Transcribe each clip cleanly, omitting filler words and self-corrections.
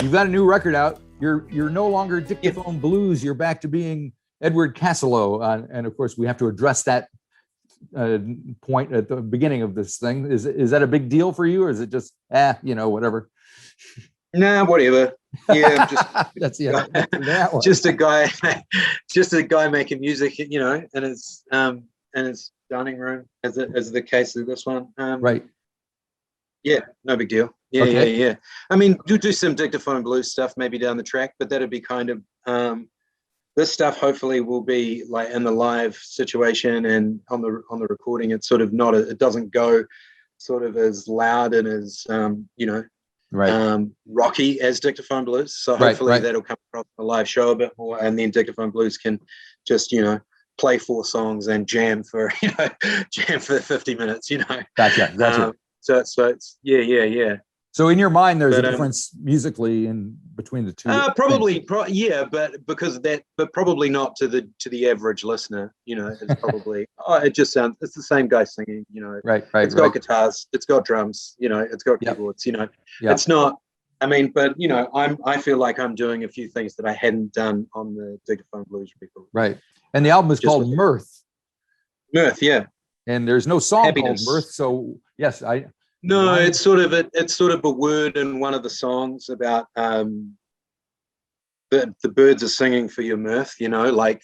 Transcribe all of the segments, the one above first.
You've got a new record out. You're no longer Dictaphone Blues. You're back to being Edward Castelow, and of course we have to address that point at the beginning of this thing. Is that a big deal for you, or is it just whatever? Nah, whatever. Yeah, that's just a guy making music, in his dining room, as the case of this one. Right. Yeah, no big deal. Yeah, okay. yeah. I mean, do some Dictaphone Blues stuff maybe down the track, but that'd be kind of this stuff. Hopefully, will be like in the live situation and on the recording. It's sort of not. It doesn't go sort of as loud and as right. Rocky as Dictaphone Blues. So hopefully that'll come across the live show a bit more, and then Dictaphone Blues can just play 4 songs and jam for 50 minutes. Gotcha. So it's yeah. So in your mind, there's a difference musically in between the two. Probably, but probably not to the average listener. It's probably it just sounds. It's the same guy singing. Right. It's got guitars. It's got drums. It's got keyboards. It's not. I mean, but I feel like I'm doing a few things that I hadn't done on the Dictaphone Blues record. Right, and the album is called Mirth. Mirth, yeah. And there's no song Happiness. called Mirth, so yes, No, it's sort of a word in one of the songs about the birds are singing for your mirth. Like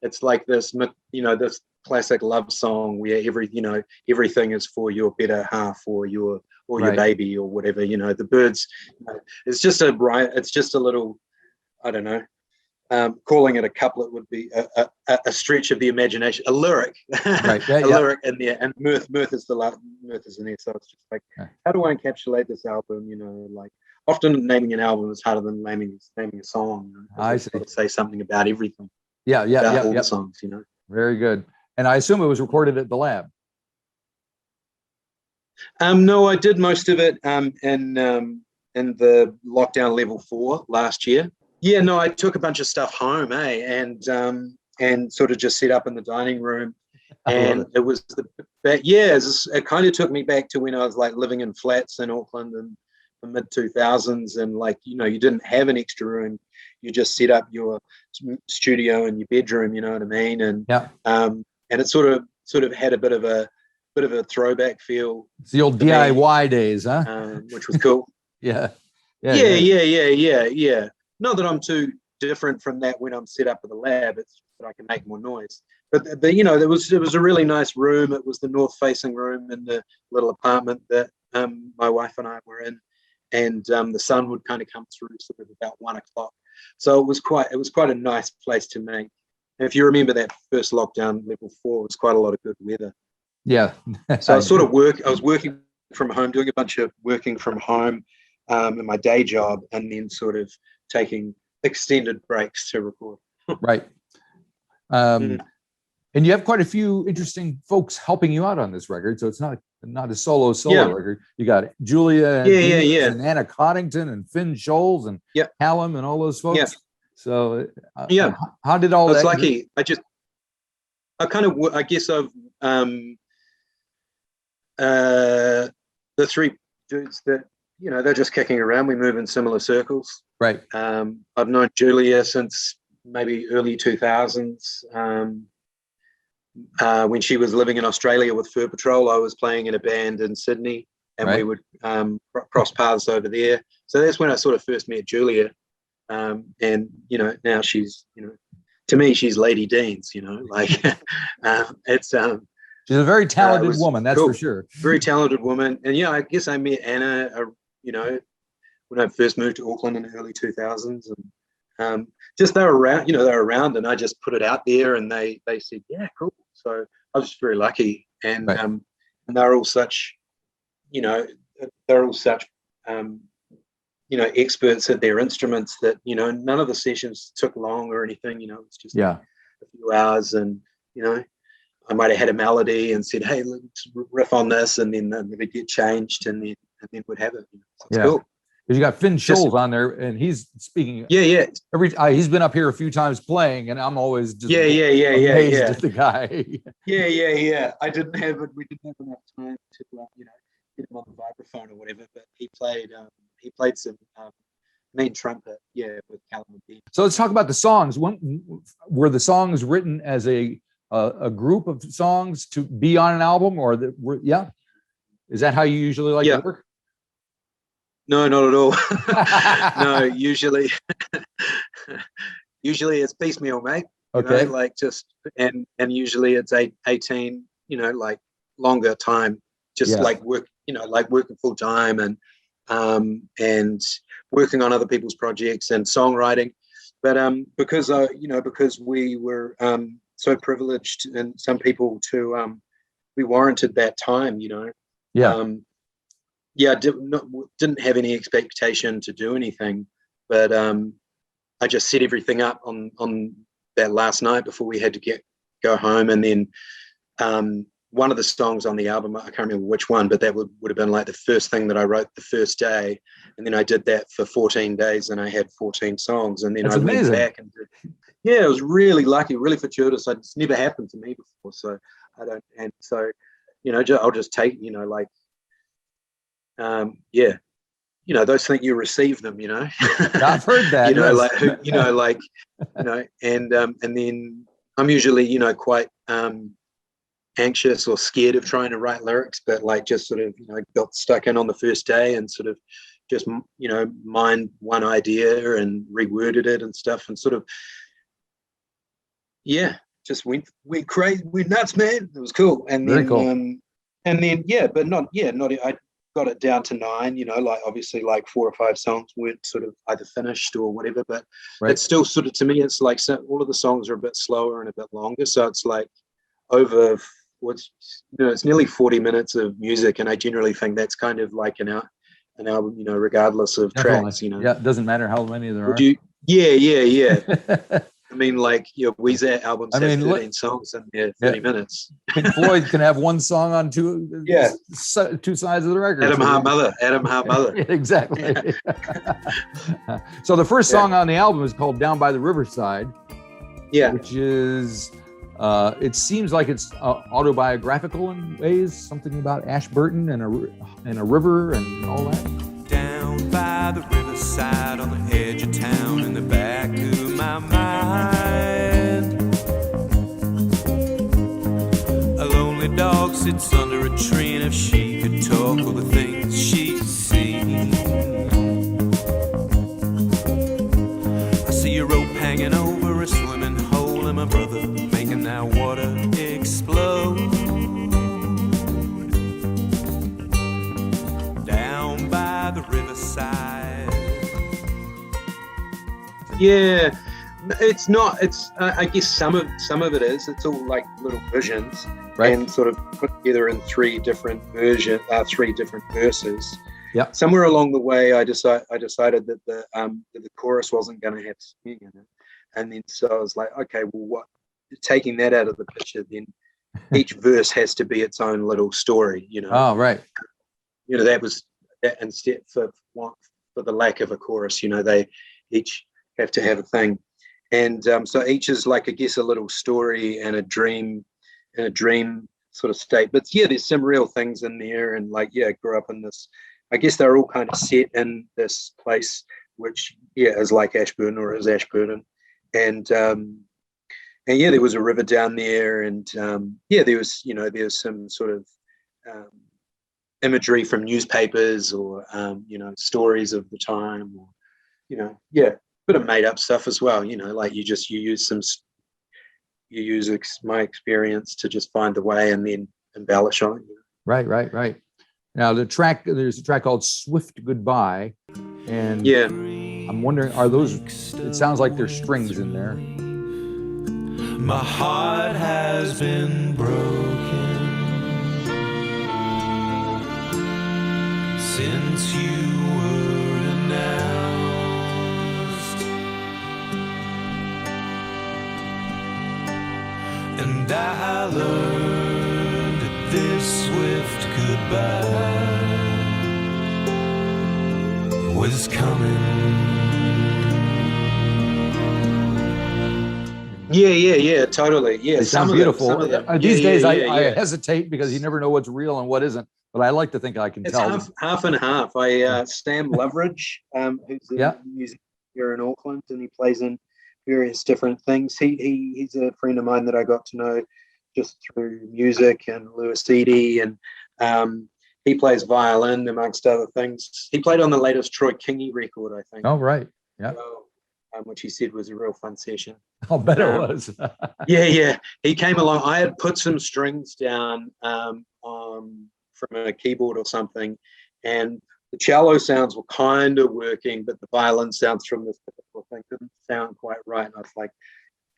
it's like this, this classic love song where everything is for your better half or your baby or whatever. The birds. It's just a little, I don't know. Calling it a couplet would be a stretch of the imagination, a lyric, right. Lyric in there, and mirth is mirth is in there. So it's just like, how do I encapsulate this album? Like often naming an album is harder than naming a song. I see. Got to say something about everything. Yeah. All the songs, Very good. And I assume it was recorded at the lab. No, I did most of it in the lockdown level 4 last year. Yeah, no, I took a bunch of stuff home, and sort of just set up in the dining room, and it was it kind of took me back to when I was like living in flats in Auckland in the mid 2000s, and like you didn't have an extra room, you just set up your studio in your bedroom, you know what I mean, and it sort of had a bit of a throwback feel. It's the old DIY days, huh? Which was cool. Yeah. Not that I'm too different from that when I'm set up at the lab. It's that I can make more noise. But it was a really nice room. It was the north-facing room in the little apartment that my wife and I were in, and the sun would kind of come through sort of about 1 o'clock. So it was quite a nice place to make. And if you remember that first lockdown, level 4, it was quite a lot of good weather. Yeah. So I was working from home, doing a bunch of working from home in my day job, and then sort of taking extended breaks to record. Right. And you have quite a few interesting folks helping you out on this record, so it's not a solo record. You got Julia and Anna Coddington and Finn Scholes and Callum and all those folks. Yeah. So how did all that? I was lucky. I guess I've the 3 dudes that they're just kicking around. We move in similar circles. Right. I've known Julia since maybe early 2000s. When she was living in Australia with Fur Patrol, I was playing in a band in Sydney, and we would cross paths over there. So that's when I sort of first met Julia. And now she's to me she's Lady Deans. It's she's a very talented woman, that's cool. For sure. Very talented woman. And I guess I met Anna, when I first moved to Auckland in the early 2000s, and just they were around, and I just put it out there, and they said, yeah, cool. So I was just very lucky, and they're all such, experts at their instruments that none of the sessions took long or anything. It's just a few hours, and I might have had a melody and said, hey, let's riff on this, and then it would get changed, and then we'd have it. So it's cool. Because you got Finn Scholes on there, and he's speaking. Yeah. He's been up here a few times playing, and I'm always just amazed at the guy. Yeah. We didn't have enough time to get him on the vibraphone or whatever, but he played some main trumpet, with Callum and Dean. So let's talk about the songs. When were the songs written as a group of songs to be on an album, or is that how you usually like to work? No, not at all. No, usually it's piecemeal, mate. Okay. Like just and usually it's 18, like longer time, just like work, like working full time and working on other people's projects and songwriting. But because we were so privileged and some people to we warranted that time, didn't have any expectation to do anything, but I just set everything up on that last night before we had to go home. And then one of the songs on the album, I can't remember which one, but that would have been like the first thing that I wrote the first day. And then I did that for 14 days and I had 14 songs. And then That's I amazing. went back and it was really lucky, really fortuitous. It's never happened to me before. So I don't, and so, I'll just take, those things you receive them, I've heard that. And then I'm usually, quite anxious or scared of trying to write lyrics, but like just sort of, got stuck in on the first day and sort of just, mined one idea and reworded it and stuff and sort of, just went crazy, went nuts, man. It was cool. And Very then, cool. I got it down to 9, like obviously like 4 or 5 songs weren't sort of either finished or whatever, but it's still sort of, to me, it's like all of the songs are a bit slower and a bit longer. So it's like over it's nearly 40 minutes of music. And I generally think that's kind of like an album, regardless of tracks, Yeah, it doesn't matter how many there are. Yeah. I mean, like Weezer albums have 13 songs and they're 30 minutes. Pink Floyd can have one song on two sides of the record. Adam Hart Mother. Exactly. So the first song on the album is called Down by the Riverside. Yeah. Which is, it seems like it's autobiographical in ways, something about Ashburton and a river and all that. Down by the riverside on the edge of town in the back of my mind, a lonely dog sits under a tree, and if she could talk all the things she'd seen, I see a rope hanging over a swimming hole and my brother making that water explode. Down by the riverside. Yeah, it's not. It's I guess some of it is. It's all like little visions, and sort of put together in 3 different verses. Yeah. Somewhere along the way, I decided that the chorus wasn't going to have singing in it, and then so I was like, okay, well, taking that out of the picture, then each verse has to be its own little story, Oh, right. That was that instead for the lack of a chorus, they each have to have a thing, and so each is like, I guess, a little story and a dream sort of state. But there's some real things in there, and like I grew up in this. I guess they're all kind of set in this place, which is like Ashburton, or is Ashburton, and there was a river down there, and there was some sort of imagery from newspapers or stories of the time, or bit of made up stuff as well, like you use my experience to just find the way and then embellish on it. Right. Now there's a track called Swift Goodbye, and I'm wondering, are those, it sounds like there's strings in there. My heart has been broken since you were announced, and I learned that this swift goodbye was coming. Yeah, totally. Yeah, they sound beautiful. These days, I yeah. hesitate because you never know what's real and what isn't. but I like to think I can it's tell. half and half. Sam Loveridge, who's a music here in Auckland, and he plays in various different things. He's a friend of mine that I got to know just through music and Lewis Eady, and he plays violin amongst other things. He played on the latest Troy Kingi record, I think. Oh, right. Yeah. Which he said was a real fun session. I'll bet it was. Yeah. He came along. I had put some strings down from a keyboard or something, and the cello sounds were kind of working, but the violin sounds from this particular thing didn't sound quite right. And I was like,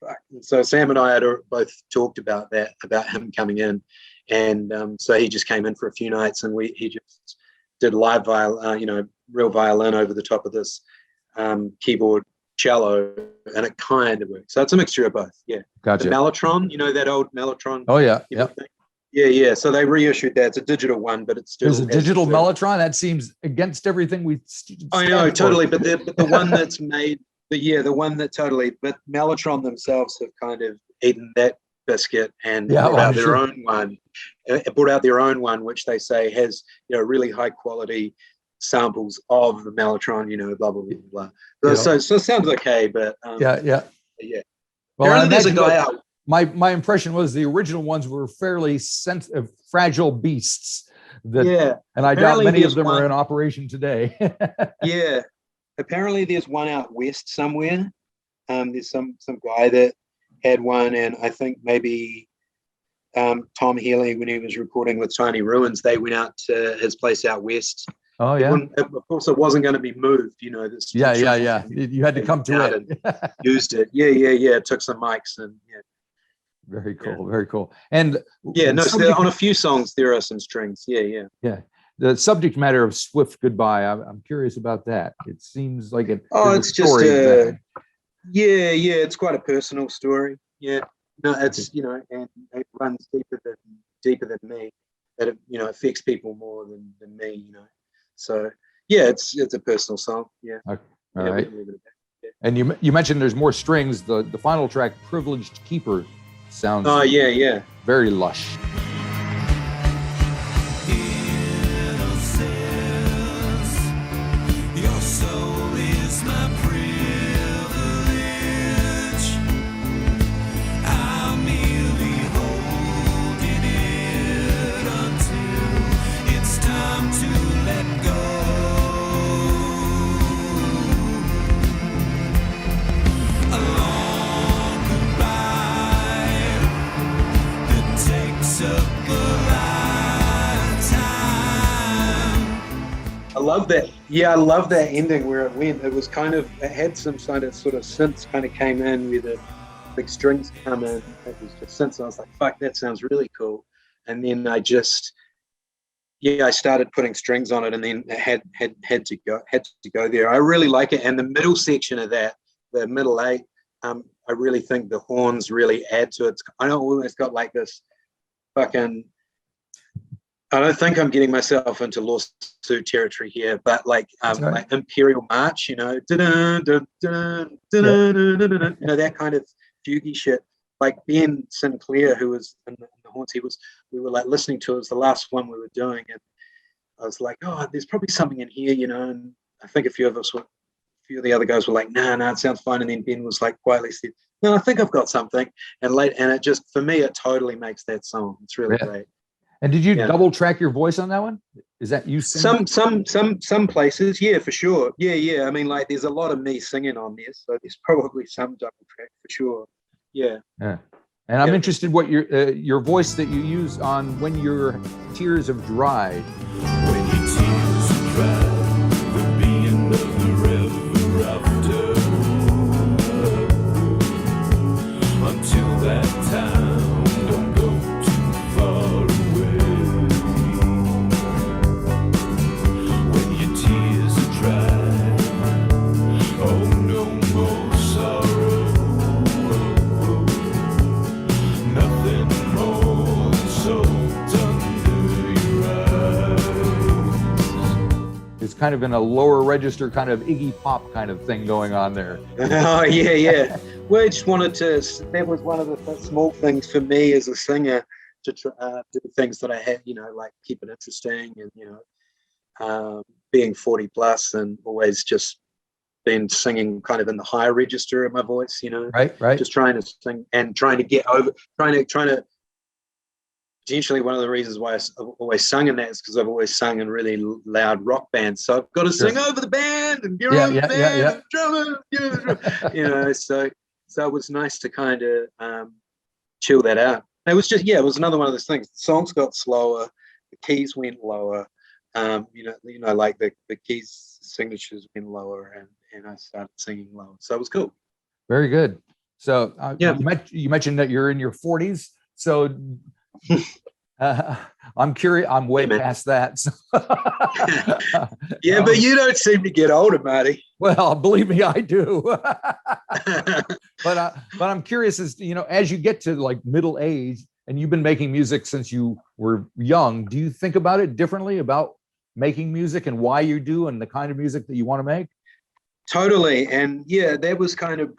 fuck. And so Sam and I had both talked about that, about him coming in. And so he just came in for a few nights, and he just did live violin, real violin over the top of this keyboard cello, and it kind of works. So it's a mixture of both. Yeah. Gotcha. The Mellotron, that old Mellotron. Oh yeah. Yeah. Yeah. So they reissued that. It's a digital one, but it's still. There's a digital Mellotron. That seems against everything we. I know, totally. But the one that's made, the one that totally. But Mellotron themselves have kind of eaten that biscuit and brought out their own one. Brought out their own one, which they say has really high quality samples of the Mellotron. Blah blah blah blah. So it sounds okay, but yeah. Well, apparently there's a guy out. My impression was the original ones were fairly fragile beasts. And I doubt many of them are in operation today. Yeah, apparently there's one out west somewhere. There's some guy that had one, and I think maybe Tom Healy, when he was recording with Tiny Ruins, they went out to his place out west. Oh yeah. Of course, it wasn't going to be moved. This. Yeah. You had to come to it. Used it. Yeah. Took some mics and yeah. Very cool. Very cool. And on a few songs there are some strings. Yeah. The subject matter of Swift Goodbye, I'm curious about that. It seems like it's just it's quite a personal story. Yeah. No, it's and it runs deeper than me. That it affects people more than me. So yeah, it's a personal song. Yeah. Okay. All right. And you mentioned there's more strings. The final track, Privileged Keeper, sounds very lush. Your soul is my privilege. I'll merely hold it until it's time to let go. A long goodbye that takes up I love that. Yeah, I love that ending where it went. It was it had some sort of synths kind of came in where the big strings come in. It was just synths. I was like, fuck, that sounds really cool. And then I started putting strings on it, and then it had to go there. I really like it. And the middle section of that, the middle eight, I really think the horns really add to it. I know it's got like this fucking. I don't think I'm getting myself into lawsuit territory here, but like Imperial March, that kind of fugue shit. Like Ben Sinclair, who was in the horns, we were like listening to it. It was the last one we were doing, and I was like, oh, there's probably something in here, and I think a few of the other guys were like, nah, it sounds fine. And then Ben was like quietly said, no, I think I've got something. And it just, for me, it totally makes that song. It's really great. And did you double track your voice on that one? Is that you singing? Some places, yeah, for sure. Yeah. I mean, like, there's a lot of me singing on this, so there's probably some double track for sure. Yeah. And I'm interested what your voice that you use on When Your Tears Have Dried. When your tears have dried, there'll be another ever after. Until that time, don't go too far away. When your tears are dry, oh, no more sorrow. Nothing more than soaked under your eyes. It's kind of in a lower register, kind of Iggy Pop kind of thing going on there. Oh, yeah. Well, I just wanted to, that was one of the small things for me as a singer, to do things that I had, like keep it interesting, and being 40 plus and always just been singing kind of in the higher register of my voice, right, just trying to sing and trying to get over, trying to. Potentially one of the reasons why I've always sung in that is because I've always sung in really loud rock bands. So I've got to sing over the band and get over the band, and drummer, so it was nice to kind of chill that out. It was just, it was another one of those things. The songs got slower, the keys went lower, like the keys signatures went lower, and I started singing lower. So it was cool. Very good. So you mentioned that you're in your 40s. So I'm curious. I'm way past that. So. But you don't seem to get older, Marty. Well, believe me, I do. But I'm curious as as you get to like middle age, and you've been making music since you were young. Do you think about it differently about making music and why you do and the kind of music that you want to make? Totally, and that was kind of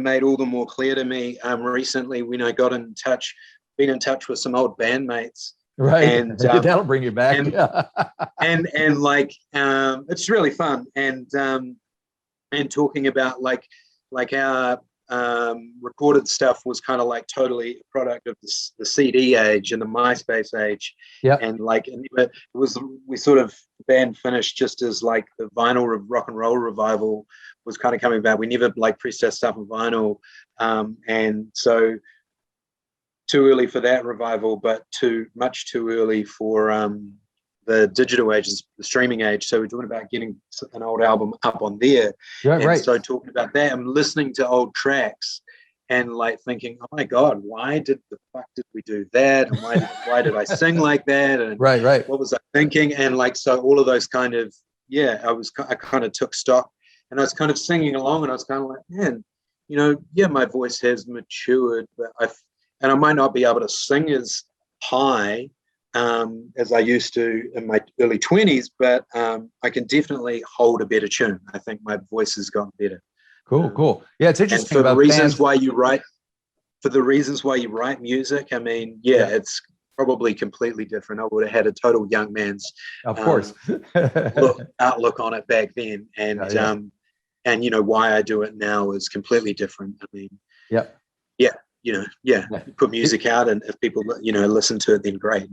made all the more clear to me recently when I got in touch. Been in touch with some old bandmates, right? And that'll bring you back. And like it's really fun, and talking about like our recorded stuff was kind of like totally a product of the CD age and the MySpace age, and it was, we sort of, the band finished just as like the vinyl rock and roll revival was kind of coming back. We never like pressed our stuff on vinyl, and so. Too early for that revival, but much too early for the digital age, the streaming age. So we're talking about getting an old album up on there. Right. So talking about that, I'm listening to old tracks and like thinking, oh my God, why did we do that? And why did I sing like that? And right. What was I thinking? And like, so all of those kind of, I kind of took stock, and I was kind of singing along, and I was kind of like, man, my voice has matured, but I might not be able to sing as high as I used to in my early 20s, but I can definitely hold a better tune. I think my voice has gotten better. Cool. Yeah, it's interesting. For the reasons why you write music, I mean, it's probably completely different. I would have had a total young man's, of course, outlook on it back then, and why I do it now is completely different. I mean, you put music out, and if people listen to it, then great.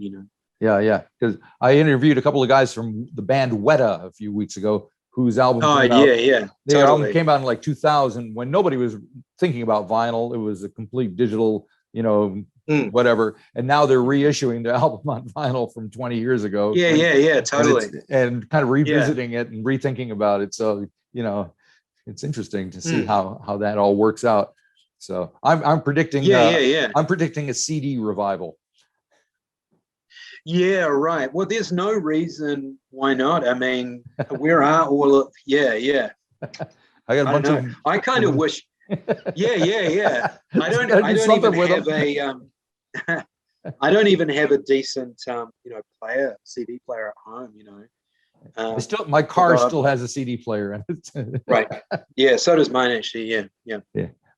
Because I interviewed a couple of guys from the band Weta a few weeks ago, whose album their album came out in like 2000, when nobody was thinking about vinyl. It was a complete digital whatever, and now they're reissuing the album on vinyl from 20 years ago. Totally, and kind of revisiting it and rethinking about it. So it's interesting to see how that all works out. So I'm predicting I'm predicting a CD revival. Yeah, right. Well, there's no reason why not. I mean, where are all of I got a bunch of. I kind of wish. I don't even have a decent CD player at home. My car still has a CD player in it. Right. Yeah. So does mine actually. Yeah.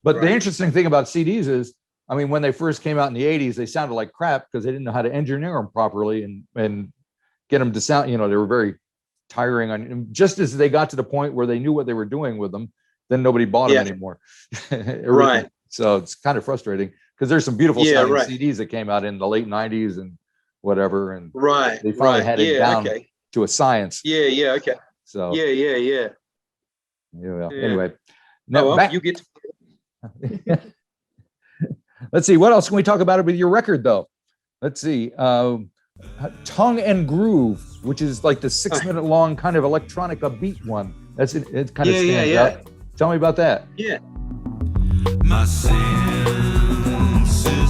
But the interesting thing about CDs is, I mean, when they first came out in the 80s, they sounded like crap because they didn't know how to engineer them properly and get them to sound, they were very tiring. And just as they got to the point where they knew what they were doing with them, then nobody bought them anymore. Right. So it's kind of frustrating because there's some beautiful sounding CDs that came out in the late 90s and whatever. And they finally had it down to a science. Okay. So yeah. Anyway, you get to let's see, what else can we talk about with your record though? Let's see, Tongue and Groove, which is like the 6-minute long kind of electronic beat one. That's it. It kind of stands out. Tell me about that. My senses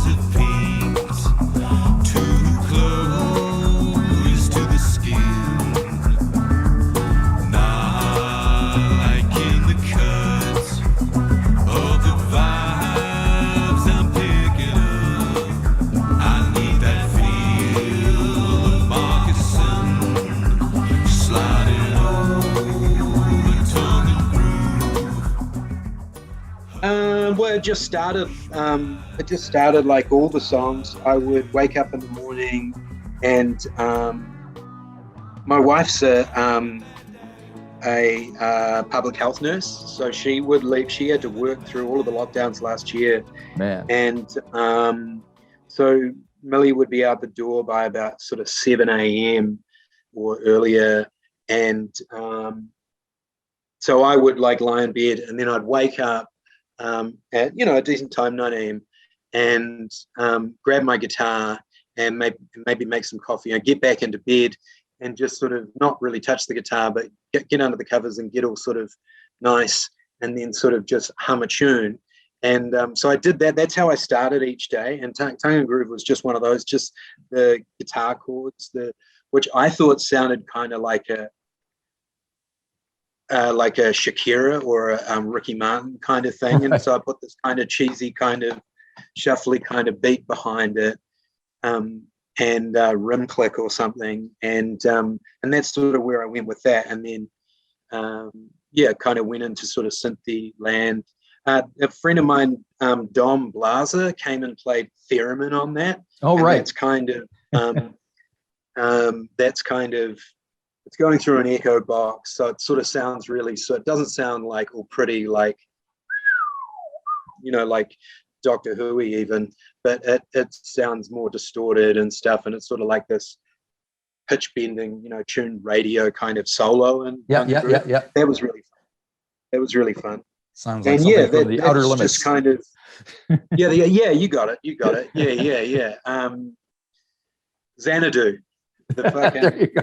of peace, too close to the skin. Well, it just started. Like all the songs. I would wake up in the morning, and my wife's a public health nurse, so she would leave. She had to work through all of the lockdowns last year, Man. And so Millie would be out the door by about sort of 7 a.m. or earlier, and so I would like lie in bed, and then I'd wake up at a decent time, 9 a.m., and grab my guitar and maybe make some coffee and get back into bed and just sort of not really touch the guitar, but get under the covers and get all sort of nice, and then sort of just hum a tune. And so I did that. That's how I started each day. And Tongue and Groove was just one of those, just the guitar chords, which I thought sounded kind of like a Shakira or a Ricky Martin kind of thing. And so I put this kind of cheesy, kind of shuffly kind of beat behind it, and rim click or something. And that's sort of where I went with that. And then, kind of went into sort of synthy land. A friend of mine, Dom Blaser, came and played theremin on that. Oh, and right. That's kind of, it's going through an echo box, so it sort of sounds really, so it doesn't sound like all pretty, like, like Doctor Who even, but it sounds more distorted and stuff, and it's sort of like this pitch bending, tuned radio kind of solo. And yeah. That was really fun. Sounds like something from the Outer Limits. Just kind of, yeah, you got it. Yeah. Xanadu. The fucking, there you go.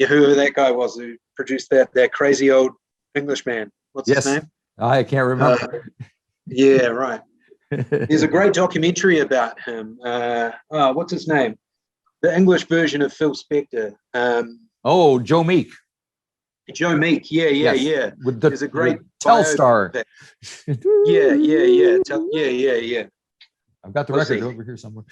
Whoever that guy was who produced that crazy old English man. What's his name? I can't remember. Yeah, right. There's a great documentary about him. What's his name? The English version of Phil Spector. Joe Meek. Joe Meek, yeah. There's a great Telstar. Yeah. I've got the record over here somewhere.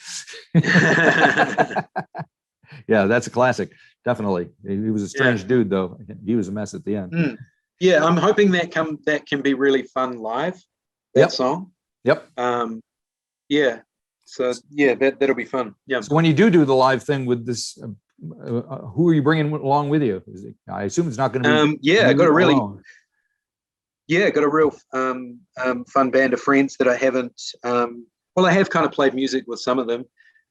Yeah, that's a classic. Definitely. He was a strange dude, though. He was a mess at the end. Yeah, I'm hoping that can be really fun live. That song. Yep. Yeah. So that'll be fun. Yeah. So when you do the live thing with this, who are you bringing along with you? I assume it's not going to be. I got a real fun band of friends that I haven't. I have kind of played music with some of them.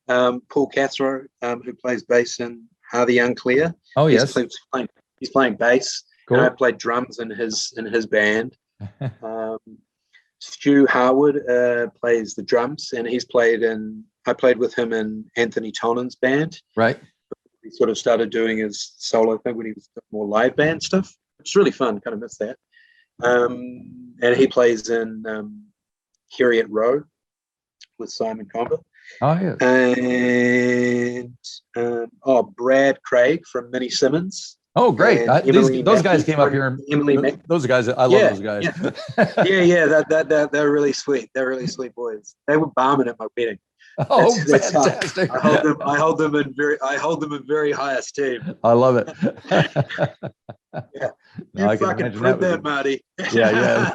Paul Cathro, who plays bass in Harvey Unclear. Oh, yes. He's playing bass. Cool. And I played drums in his band. Stu Harwood plays the drums, and I played with him in Anthony Tonan's band. Right. He sort of started doing his solo thing when he was doing more live band stuff. It's really fun. Kind of miss that. And he plays in Harriet Row with Simon Comber. Oh, yeah. And Brad Craig from Minnie Simmons. Oh, great. Those guys came up here. Those guys, I love those guys. Yeah. They're really sweet. They're really sweet boys. They were barman at my wedding. Oh, fantastic. I hold them in very high esteem. I love it. Yeah. You fucking prove that, Marty. Yeah.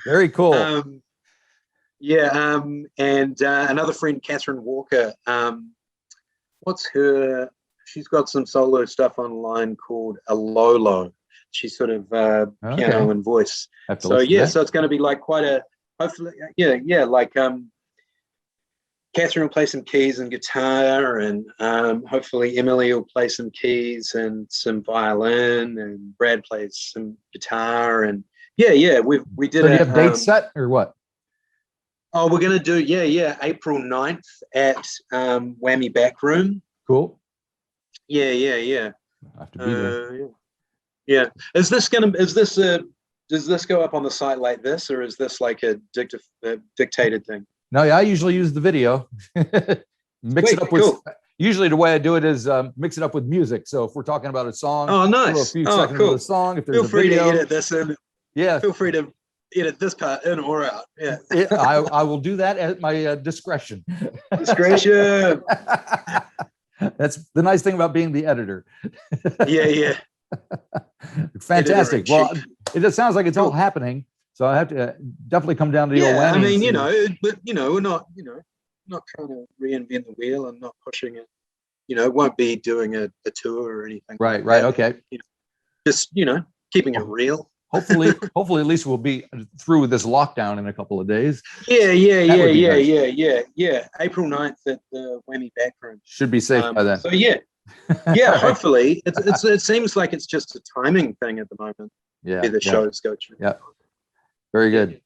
Very cool. And another friend, Catherine Walker. What's her? She's got some solo stuff online called Alolo. She's sort of piano and voice. So it's going to be like quite a, hopefully, like Catherine will play some keys and guitar, and hopefully Emily will play some keys and some violin, and Brad plays some guitar, and we did. So do you have dates set or what? Oh, we're going to do April 9th at Whammy Back Room. Cool. Yeah. I have to be there. Yeah. Does this go up on the site like this, or is this like a dictated thing? No, I usually use the video. Mix it up with. Cool. Usually, the way I do it is mix it up with music. So if we're talking about a song, nice. A few seconds of the song. If there's feel free to edit this in. Yeah. Feel free to edit this part in or out. Yeah. I will do that at my discretion. Discretion. That's the nice thing about being the editor. Yeah. Fantastic. Well, it just sounds like it's all happening. So I have to definitely come down to the old I Whammy. mean, but we're not, not trying to reinvent the wheel and not pushing it. Won't be doing a tour or anything. Right, like that. okay. Just keeping it real. Hopefully at least we'll be through with this lockdown in a couple of days. Yeah. April 9th at the Whammy Backroom. Should be safe by then. So yeah, hopefully. It seems like it's just a timing thing at the moment. Yeah. The shows go through. Yeah. Very good.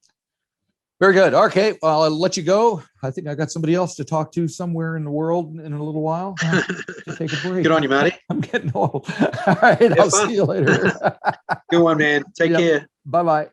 Very good. Okay. Well, I'll let you go. I think I got somebody else to talk to somewhere in the world in a little while. To take a break. Good on you, Marty. I'm getting old. All right. I'll see you later. Good one, man. Take care. Bye-bye.